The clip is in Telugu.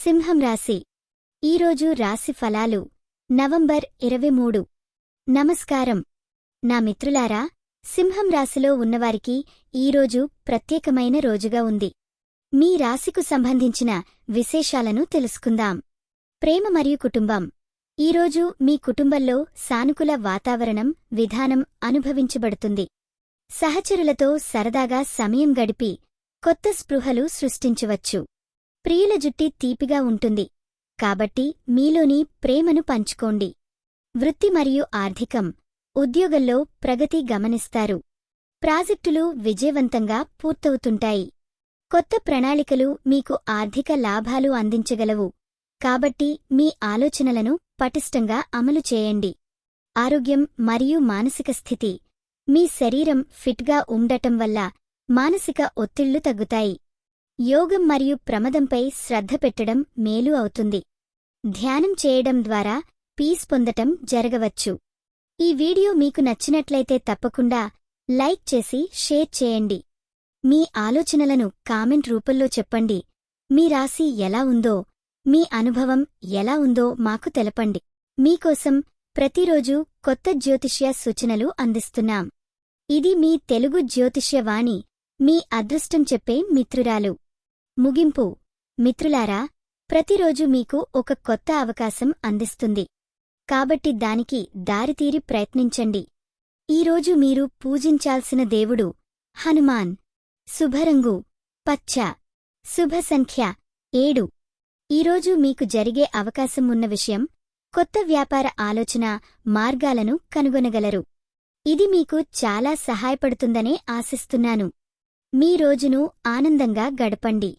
సింహం రాశి ఈరోజు రాశి ఫలాలు నవంబర్ 23. నమస్కారం నా మిత్రులారా, సింహం రాశిలో ఉన్నవారికి ఈరోజు ప్రత్యేకమైన రోజుగా ఉంది. మీ రాశికు సంబంధించిన విశేషాలను తెలుసుకుందాం. ప్రేమ మరియు కుటుంబం. ఈరోజు మీ కుటుంబంలో సానుకూల వాతావరణం విధానం అనుభవించబడుతుంది. సహచరులతో సరదాగా సమయం గడిపి కొత్త స్పృహలు సృష్టించవచ్చు. ప్రియుల జుట్టి తీపిగా ఉంటుంది, కాబట్టి మీలోని ప్రేమను పంచుకోండి. వృత్తి మరియు ఆర్థికం. ఉద్యోగంలో ప్రగతి గమనిస్తారు. ప్రాజెక్టులు విజయవంతంగా పూర్తవుతుంటాయి. కొత్త ప్రణాళికలు మీకు ఆర్థిక లాభాలు అందించగలవు, కాబట్టి మీ ఆలోచనలను పటిష్టంగా అమలు చేయండి. ఆరోగ్యం మరియు మానసిక స్థితి. మీ శరీరం ఫిట్గా ఉండటం వల్ల మానసిక ఒత్తిళ్లు తగ్గుతాయి. యోగం మరియు ప్రమదంపై శ్రద్ధ పెట్టడం మేలు అవుతుంది. ధ్యానం చేయడం ద్వారా పీస్ పొందటం జరగవచ్చు. ఈ వీడియో మీకు నచ్చినట్లయితే తప్పకుండా లైక్ చేసి షేర్ చేయండి. మీ ఆలోచనలను కామెంట్ రూపంలో చెప్పండి. మీ రాశి ఎలా ఉందో, మీ అనుభవం ఎలా ఉందో మాకు తెలపండి. మీకోసం ప్రతిరోజు కొత్త జ్యోతిష్య సూచనలు అందిస్తున్నాం. ఇది మీ తెలుగు జ్యోతిష్యవాణి, మీ అదృష్టం చెప్పే మిత్రురాలు. ముగింపు. మిత్రులారా, ప్రతిరోజు మీకు ఒక కొత్త అవకాశం అందిస్తుంది, కాబట్టి దానికి దారితీరి ప్రయత్నించండి. ఈరోజు మీరు పూజించాల్సిన దేవుడు హనుమాన్. శుభరంగు పచ్చ. శుభ సంఖ్య 7. ఈరోజు మీకు జరిగే అవకాశం ఉన్న విషయం, కొత్త వ్యాపార ఆలోచన మార్గాలను కనుగొనగలరు. ఇది మీకు చాలా సహాయపడుతుందనే ఆశిస్తున్నాను. మీ రోజును ఆనందంగా గడపండి.